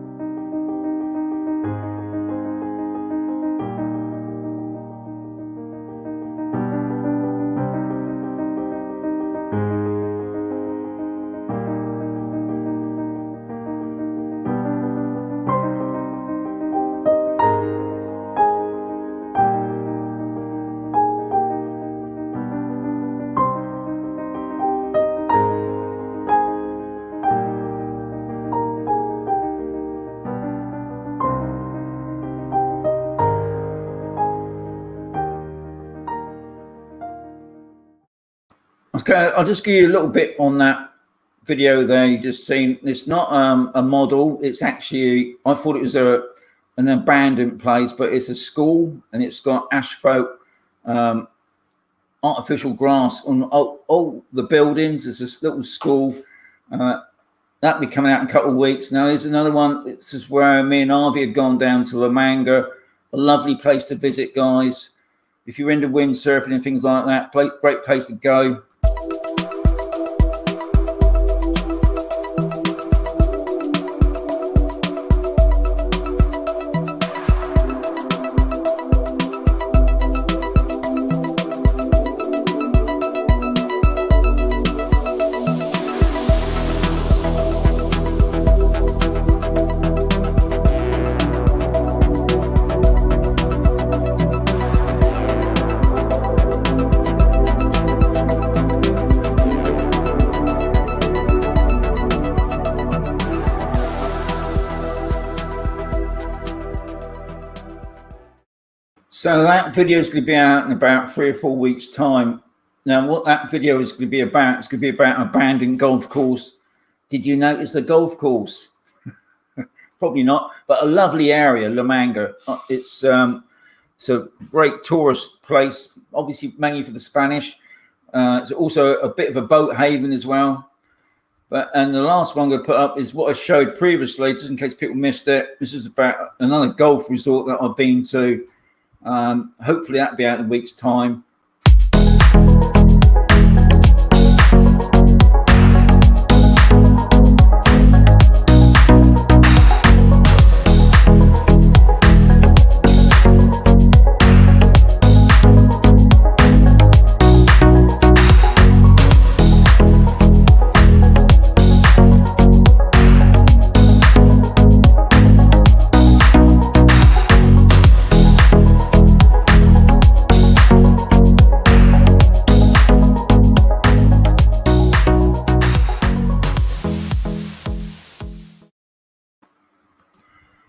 okay, I'll just give you a little bit on that video there you just seen. It's not a model. It's actually, I thought it was an abandoned place, but it's a school, and it's got asphalt, artificial grass on all the buildings. It's this little school. That'll be coming out in a couple of weeks. Now, there's another one. This is where me and Avi had gone down to La Manga. A lovely place to visit, guys. If you're into windsurfing and things like that, great place to go. So that video is going to be out in about 3 or 4 weeks' time. Now, what that video is going to be about, it's going to be about an abandoned golf course. Did you notice the golf course? Probably not, but a lovely area, La Manga. It's a great tourist place, obviously mainly for the Spanish. It's also a bit of a boat haven as well. And the last one I'm going to put up is what I showed previously, just in case people missed it. This is about another golf resort that I've been to. Hopefully that'll be out in a week's time.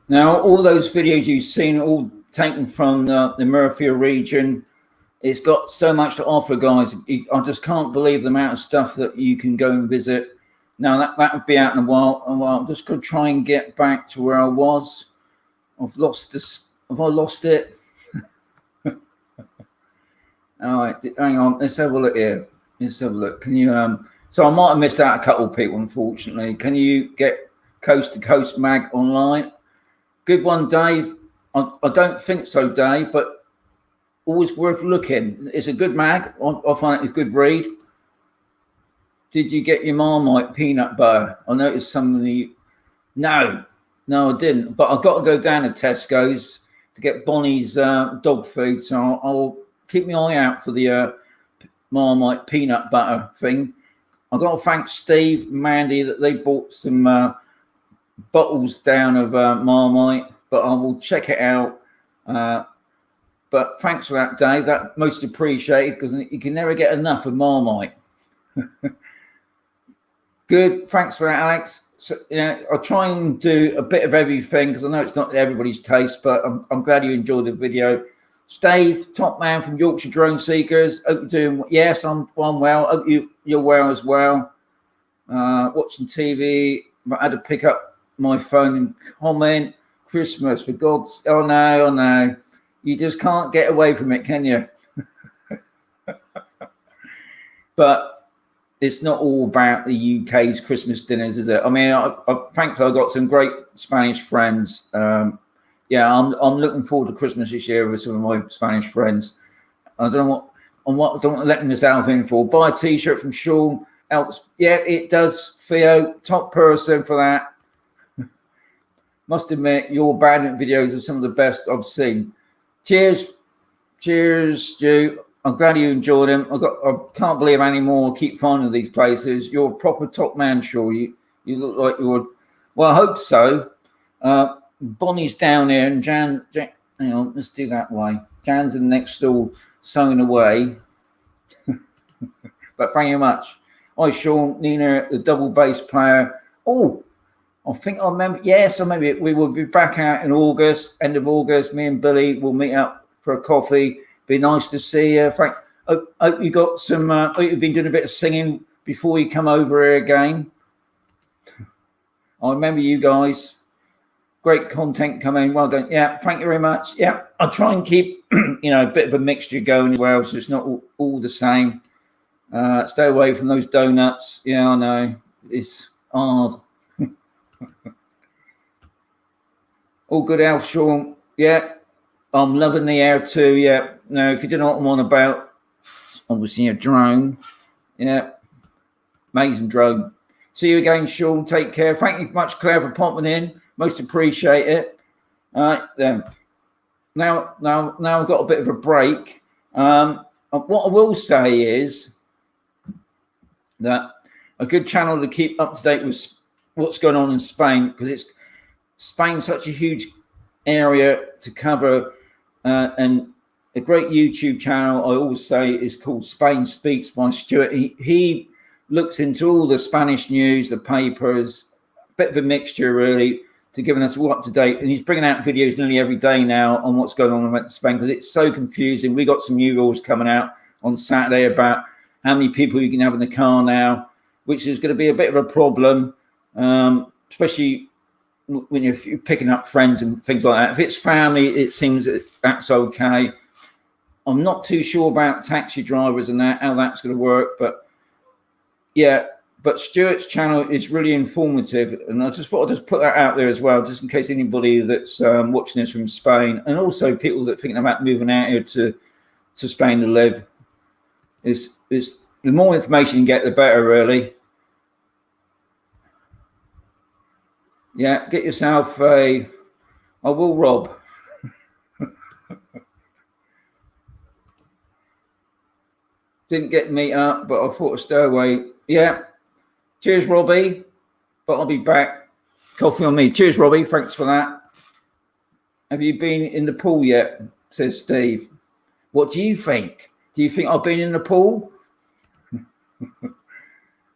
Now, all those videos you've seen, all taken from the Murcia region, it's got so much to offer, guys. I just can't believe the amount of stuff that you can go and visit. Now, that would be out in a while. I'm just going to try and get back to where I was. I've lost this. Have I lost it? All right, hang on. Let's have a look here. Let's have a look. Can you? So I might have missed out a couple of people, unfortunately. Can you get Coast to Coast Mag online? Good one, Dave. I don't think so, Dave, but always worth looking. It's a good mag. I find it a good read. Did you get your Marmite peanut butter? I noticed some of the... No, I didn't. But I've got to go down to Tesco's to get Bonnie's dog food. So I'll keep my eye out for the Marmite peanut butter thing. I've got to thank Steve and Mandy that they bought some bottles down of Marmite, but I will check it out. But thanks for that, Dave. That most appreciated, because you can never get enough of Marmite. Good. Thanks for that, Alex. So, I'll try and do a bit of everything, because I know it's not everybody's taste, but I'm glad you enjoyed the video. Steve, top man from Yorkshire Drone Seekers. Hope you're doing. Yes, I'm well. Hope you're well as well. Watching TV. I had to pick up my phone and comment. Christmas, for God's... Oh no. You just can't get away from it, can you? But it's not all about the UK's Christmas dinners, is it? I mean, thankfully, I got some great Spanish friends. I'm looking forward to Christmas this year with some of my Spanish friends. I don't know what I don't want to let myself in for. Buy a T-shirt from Sean. Helps. Yeah, it does, Theo. Top person for that. Must admit, your bandit videos are some of the best I've seen. Cheers, Stu. I'm glad you enjoyed them. I can't believe any more. Keep finding these places. You're a proper top man, sure. You look like you're. Well, I hope so. Bonnie's down here, and Jan. Hang on, let's do that way. Jan's in the next door sewing away. But thank you much. Hi, Sean. Nina, the double bass player. Oh, I think I remember. Yes, I remember. We will be back out in August, end of August. Me and Billy will meet up for a coffee. Be nice to see you, Frank. Hope you got some. Hope you've been doing a bit of singing before you come over here again. I remember you guys. Great content coming. Well done. Yeah, thank you very much. Yeah, I'll try and keep a bit of a mixture going as well, so it's not all the same. Stay away from those donuts. Yeah, I know it's hard. All good, Alf, Sean. Yeah. I'm loving the air too. Yeah. Now, if you don't know what I'm on about, obviously a drone. Yeah. Amazing drone. See you again, Sean. Take care. Thank you much, Claire, for popping in. Most appreciate it. All right, then. Now I've got a bit of a break. What I will say is that a good channel to keep up to date with what's going on in Spain, because Spain's such a huge area to cover. And a great YouTube channel, I always say, is called Spain Speaks by Stuart. He looks into all the Spanish news, the papers, a bit of a mixture, really, to giving us all up to date. And he's bringing out videos nearly every day now on what's going on in Spain, because it's so confusing. We got some new rules coming out on Saturday about how many people you can have in the car now, which is going to be a bit of a problem, especially when you're picking up friends and things like that. If it's family, it seems that's okay. I'm not too sure about taxi drivers and how that's going to work, but yeah. But Stuart's channel is really informative, and I just thought I'd just put that out there as well, just in case anybody that's watching this from Spain, and also people that are thinking about moving out here to Spain to live. Is the more information you get, the better, really. Yeah, get yourself I will, Rob. Didn't get me up, but I thought I'd stay away. Yeah. Cheers, Robbie. But I'll be back. Coffee on me. Cheers, Robbie. Thanks for that. Have you been in the pool yet? Says Steve. What do you think? Do you think I've been in the pool?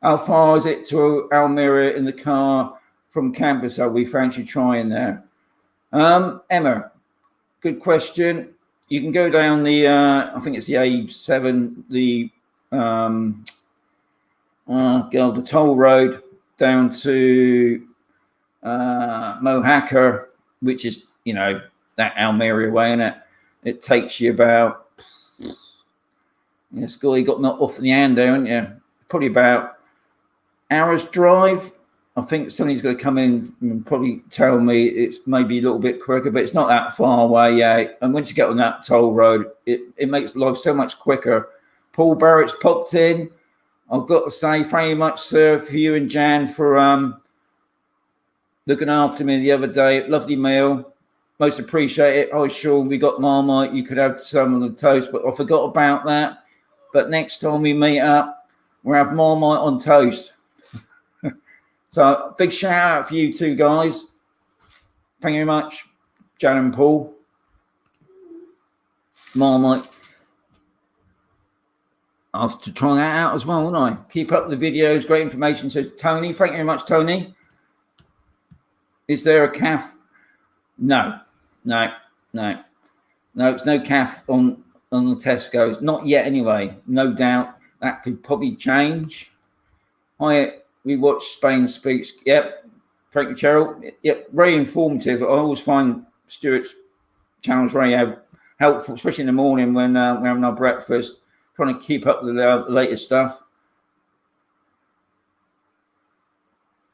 How far is it to Almere in the car from campus? Are we fancy trying there? Emma, good question. You can go down the, I think it's the A7, the the toll road down to Mohacker, which is, you know, that Almeria way, innit? It takes you about, yes, you got knocked off in the hand there, haven't you? Probably about hour's drive. I think somebody's going to come in and probably tell me it's maybe a little bit quicker, but it's not that far away, yeah. And once you get on that toll road, it makes life so much quicker. Paul Barrett's popped in. I've got to say, thank you much, sir, for you and Jan for looking after me the other day. Lovely meal. Most appreciate it. Oh, Sean, we got Marmite. You could have some on the toast, but I forgot about that. But next time we meet up, we'll have Marmite on toast. So big shout out for you two guys. Thank you very much, Jan and Paul. Marmite. I'll have to try that out as well, won't I? Keep up the videos, great information. So Tony, thank you very much, Tony. Is there a calf? No, it's no calf on the Tesco's. Not yet anyway. No doubt that could probably change. We watched Spain Speaks. Yep. Thank you, Cheryl. Yep. Very informative. I always find Stuart's channels very helpful, especially in the morning when we're having our breakfast, trying to keep up with the latest stuff.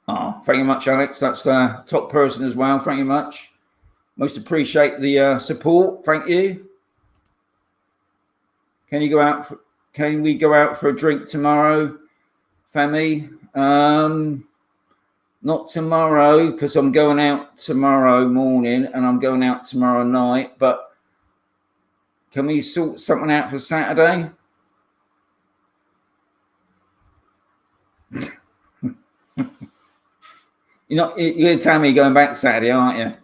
Oh, thank you much, Alex. That's the top person as well. Thank you much. Most appreciate the support. Thank you. Can we go out for a drink tomorrow, Femi? Not tomorrow, because I'm going out tomorrow morning and I'm going out tomorrow night, but can we sort something out for Saturday? You're going to tell me you're going back Saturday, aren't you?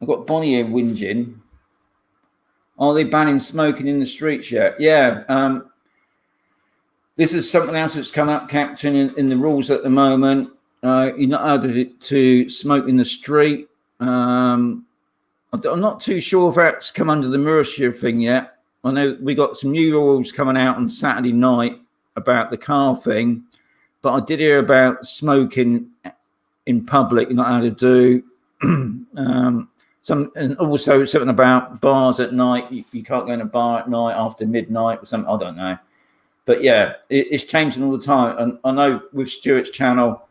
I've got Bonnie here whinging. Are they banning smoking in the streets yet? Yeah. This is something else that's come up, Captain, in the rules at the moment. You're not allowed to smoke in the street. I'm not too sure if that's come under the Mercia thing yet. I know we got some new rules coming out on Saturday night about the car thing, but I did hear about smoking in public. You're not allowed to do. And also something about bars at night. You can't go in a bar at night after midnight or something. I don't know. But yeah, it's changing all the time. And I know with Stuart's channel,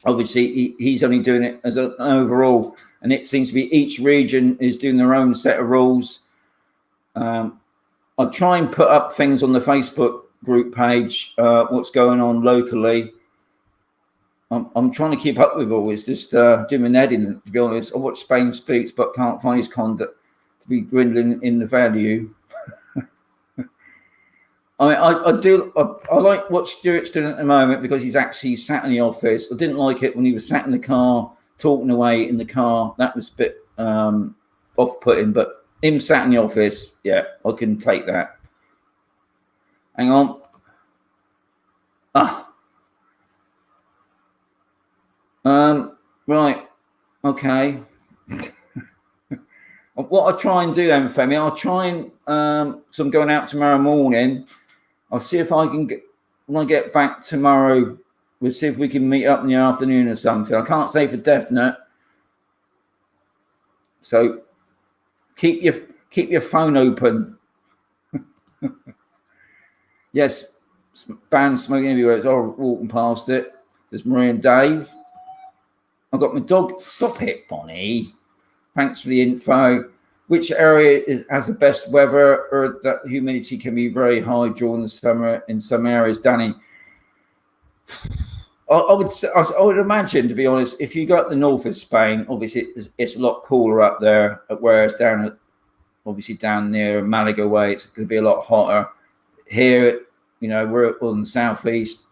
obviously he's only doing it as an overall, and it seems to be each region is doing their own set of rules. I try and put up things on the Facebook group page, what's going on locally. I'm trying to keep up with all. It's just doing my head in, to be honest. I watch Spain Speaks, but can't find his conduct to be dwindling in the value. I mean, I like what Stuart's doing at the moment because he's actually sat in the office. I didn't like it when he was sat in the car, talking away in the car. That was a bit off-putting, but him sat in the office, yeah, I can take that. Hang on. Right. Okay. What I try and do then, Femi, I'll try and, so I'm going out tomorrow morning. I'll see if I can when I get back tomorrow, we'll see if we can meet up in the afternoon or something. I can't say for definite. So keep your phone open. Yes, ban smoking everywhere. It's all walking past it. There's Marie and Dave. I've got my dog. Stop it, Bonnie. Thanks for the info. Which area has the best weather, or that humidity can be very high during the summer in some areas? Danny, I would imagine, to be honest, if you go up the north of Spain, obviously it's a lot cooler up there, whereas down near Malaga way, it's going to be a lot hotter. Here, you know, we're on the southeast.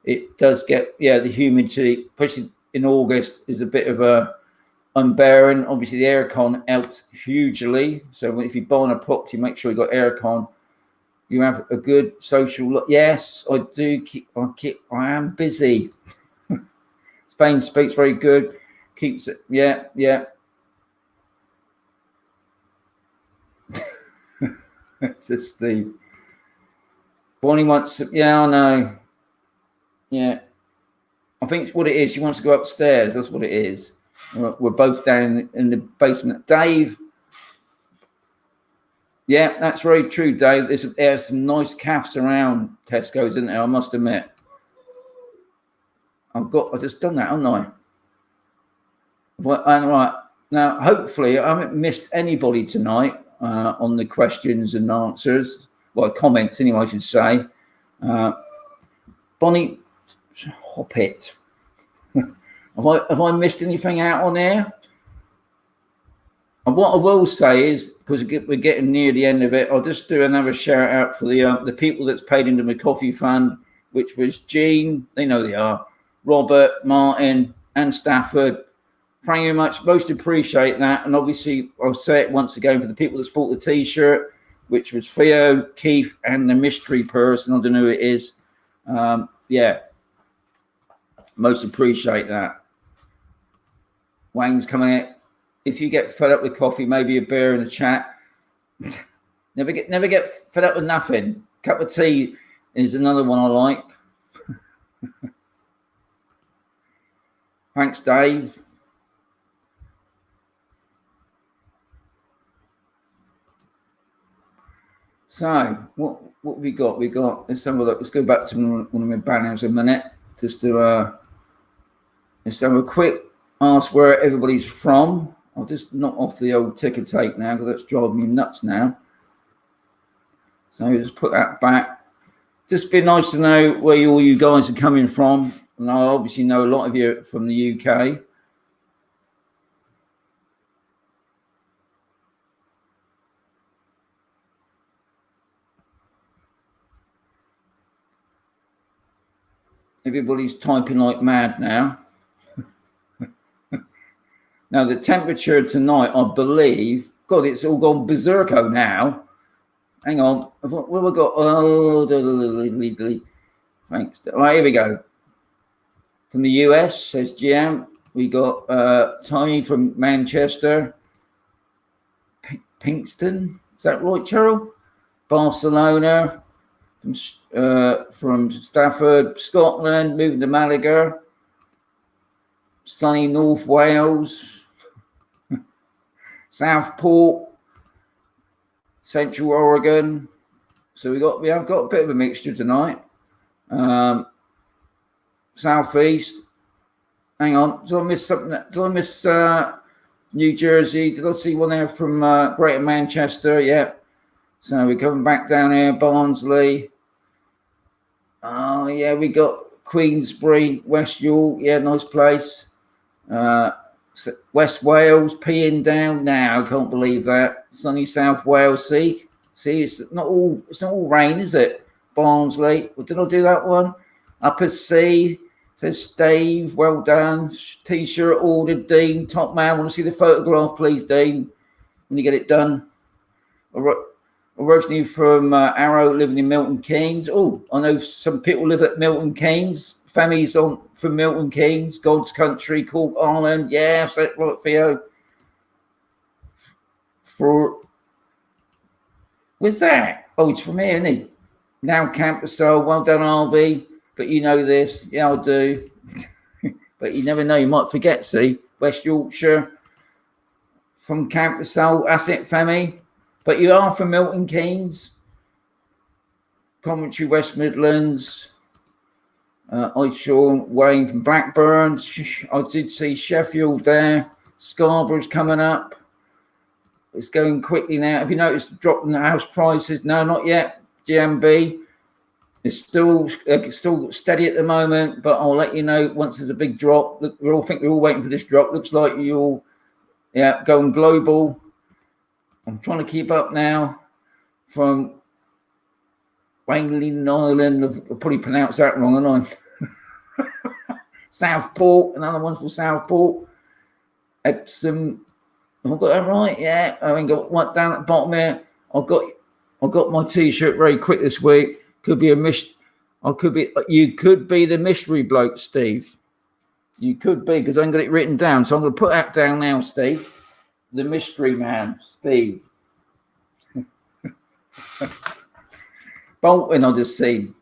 It does get, the humidity, especially in August, is a bit of a unbearing. Obviously, the aircon helps hugely. So if you buy a property, make sure you got aircon. You have a good social look. Yes, I do. I am busy. It's Spain speaks very good. Keeps it. Yeah. Says Steve. Bonnie wants. Yeah, I know. Yeah. I think what it is. She wants to go upstairs. That's what it is. We're both down in the basement. Dave. Yeah, that's very true, Dave. There's some nice cafes around Tesco's, isn't there? I must admit. I just done that, haven't I? Well, right now, hopefully, I haven't missed anybody tonight on the questions and answers. Well, comments, anyway, I should say. Bonnie, hop it. have I missed anything out on there? And what I will say is, because we're getting near the end of it, I'll just do another shout out for the people that's paid into my coffee fund, which was Jean, they know they are, Robert, Martin, and Stafford. Thank you very much. Most appreciate that. And obviously, I'll say it once again for the people that bought the T-shirt, which was Theo, Keith, and the mystery person. I don't know who it is. Yeah. Most appreciate that. Wayne's coming in. If you get fed up with coffee, maybe a beer in the chat. never get fed up with nothing. Cup of tea is another one I like. Thanks, Dave. So what we got? Let's have a look. Let's go back to one of my banners a minute. Just to let's have a quick ask where everybody's from. I'll just knock off the old ticker tape now because that's driving me nuts now. So just put that back. Just be nice to know where all you guys are coming from. And I obviously know a lot of you from the UK. Everybody's typing like mad now. Now, the temperature tonight, I believe, God, it's all gone berserko now. Hang on. What have we got? Oh, thanks. All right, here we go. From the US, says GM, we got Tony from Manchester. Pinkston, is that right, Cheryl? Barcelona, from Stafford, Scotland, moving to Malaga. Sunny North Wales. Southport, Central Oregon. So we have got a bit of a mixture tonight. Southeast. Hang on, did I miss something? Did I miss New Jersey? Did I see one there from Greater Manchester? Yeah. So we're coming back down here, Barnsley. Oh yeah, we got Queensbury, West York. Yeah, nice place. West Wales, peeing down now. Can't believe that. Sunny South Wales. See, it's not all rain, is it? Barnsley. Well, did I do that one? Upper Sea, says Steve. Well done. T-shirt ordered. Dean, top man. Want to see the photograph, please, Dean, when you get it done. Originally from Arrow, living in Milton Keynes. Oh, I know some people live at Milton Keynes. Families from Milton Keynes, God's country, Cork, Ireland. Yeah, right, Theo. Where's that? Oh, it's from here, isn't he? Now Campersole. Well done, RV. But you know this. Yeah, I do. But you never know. You might forget, see. West Yorkshire. From Campersole. That's it, Femi. But you are from Milton Keynes. Coventry, West Midlands. I saw Wayne from Blackburn. I did see Sheffield there. Scarborough's coming up. It's going quickly now. Have you noticed the drop in the house prices? No, not yet. GMB. It's still steady at the moment, but I'll let you know once there's a big drop. Look, we're all waiting for this drop. Looks like you're going global. I'm trying to keep up now from Wayne Island. I'll probably pronounce that wrong, haven't I? Southport, another one from Southport. Epsom. Have I got that right? Yeah. I got one down at the bottom here. I got my T-shirt very quick this week. Could be you could be the mystery bloke, Steve. You could be, because I haven't got it written down. So I'm going to put that down now, Steve. The mystery man, Steve. Bolton, I just see.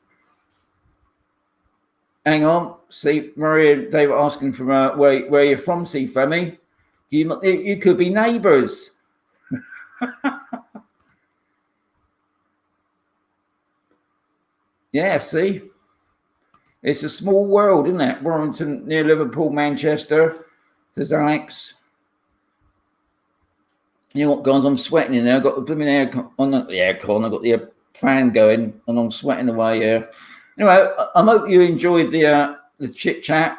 Hang on. See, Maria and Dave are asking from where you're from, see, Femi. You could be neighbours. Yeah, see? It's a small world, isn't it? Warrington, near Liverpool, Manchester. There's Alex. You know what, guys? I'm sweating in there. I've got the blooming aircon on the aircon. I've got the fan going, and I'm sweating away here. Anyway, I hope you enjoyed the chit chat.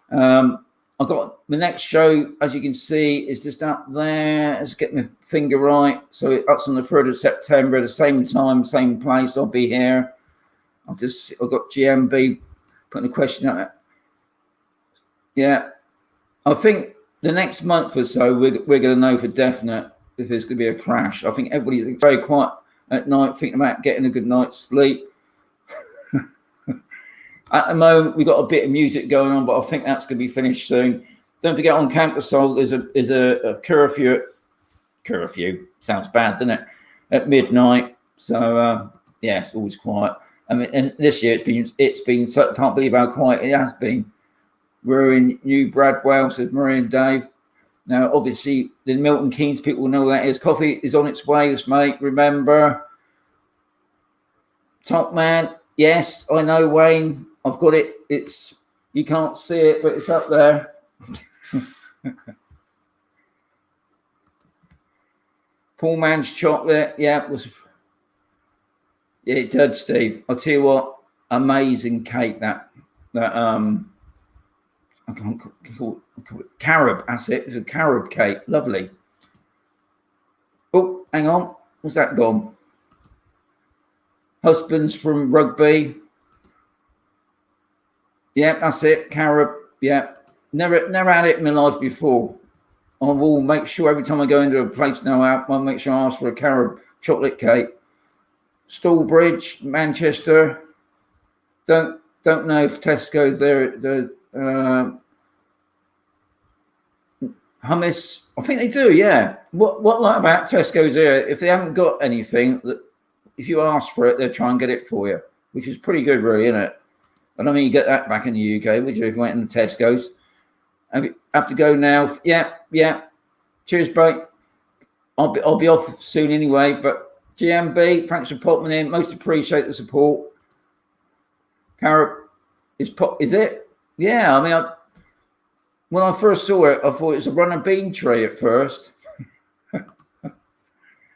I've got the next show, as you can see, is just up there. Let's get my finger right. So that's on the 3rd of September, the same time, same place. I'll be here. I've got GMB putting a question up. Yeah, I think the next month or so, we're going to know for definite if there's going to be a crash. I think everybody's very quiet at night, thinking about getting a good night's sleep. At the moment, we've got a bit of music going on, but I think that's going to be finished soon. Don't forget, on Campus Soul, there's a curfew. Curfew sounds bad, doesn't it? At midnight. So yeah, it's always quiet. I mean, and this year it's been so, can't believe how quiet it has been. We're in New Bradwell, says Marie and Dave. Now, obviously, the Milton Keynes people know that is. Coffee is on its way, mate. Remember, Top Man. Yes, I know, Wayne. I've got it. It's, you can't see it, but it's up there. Paul Man's chocolate. Yeah, it did, Steve. I'll tell you what, amazing cake that I can't call it carob. That's it. It's a carob cake. Lovely. Oh, hang on. What's that gone? Husbands from rugby. Yeah, that's it. Carob. Yeah. Never had it in my life before. I will make sure every time I go into a place now, I'll make sure I ask for a carob chocolate cake. Stallbridge, Manchester. Don't know if Tesco's there. Hummus, I think they do. Yeah. What like about Tesco's here? If they haven't got anything, if you ask for it, they'll try and get it for you, which is pretty good, really, isn't it? I don't think you get that back in the UK, would you? If you went into Tesco's, have to go now. Yeah. Cheers, mate. I'll be off soon anyway. But GMB, thanks for popping in. Most appreciate the support. Carob is it? Yeah. I mean, when I first saw it, I thought it was a runner bean tree at first.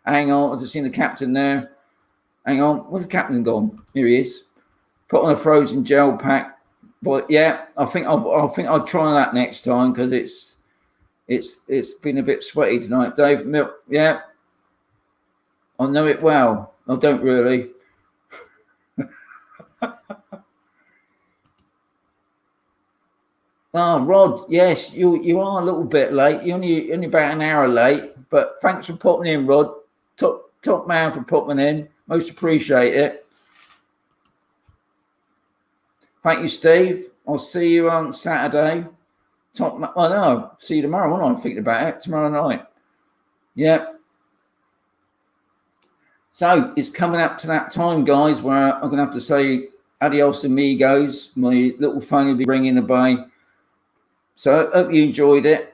Hang on, I've just seen the captain there. Hang on, where's the captain gone? Here he is. Put on a frozen gel pack. But yeah, I think I'll try that next time because it's been a bit sweaty tonight. Dave, milk, yeah. I know it well. I don't really. Oh, Rod, yes, you are a little bit late. You're only about an hour late, but thanks for popping in, Rod. Top man for popping in. Most appreciate it. Thank you, Steve. I'll see you on Saturday. See you tomorrow, won't I? I'm thinking about it. Tomorrow night. Yep. So it's coming up to that time, guys, where I'm going to have to say adios amigos. My little phone will be ringing the bay. So I hope you enjoyed it.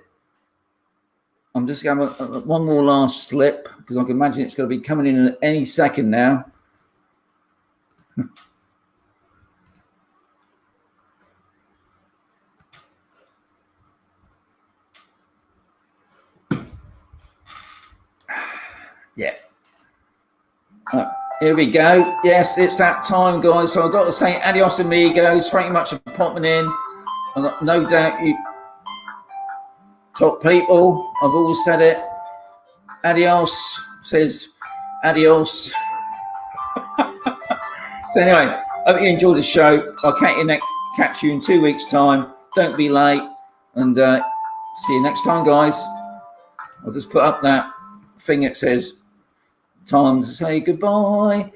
I'm just going to have one more last slip because I can imagine it's going to be coming in at any second now. Yeah. Here we go. Yes, it's that time, guys. So I've got to say adios amigos. Thank you much for popping in. I've got no doubt you top people. I've always said it. Adios says adios. So anyway, hope you enjoyed the show. I'll catch you in 2 weeks' time. Don't be late. And see you next time, guys. I'll just put up that thing that says time to say goodbye.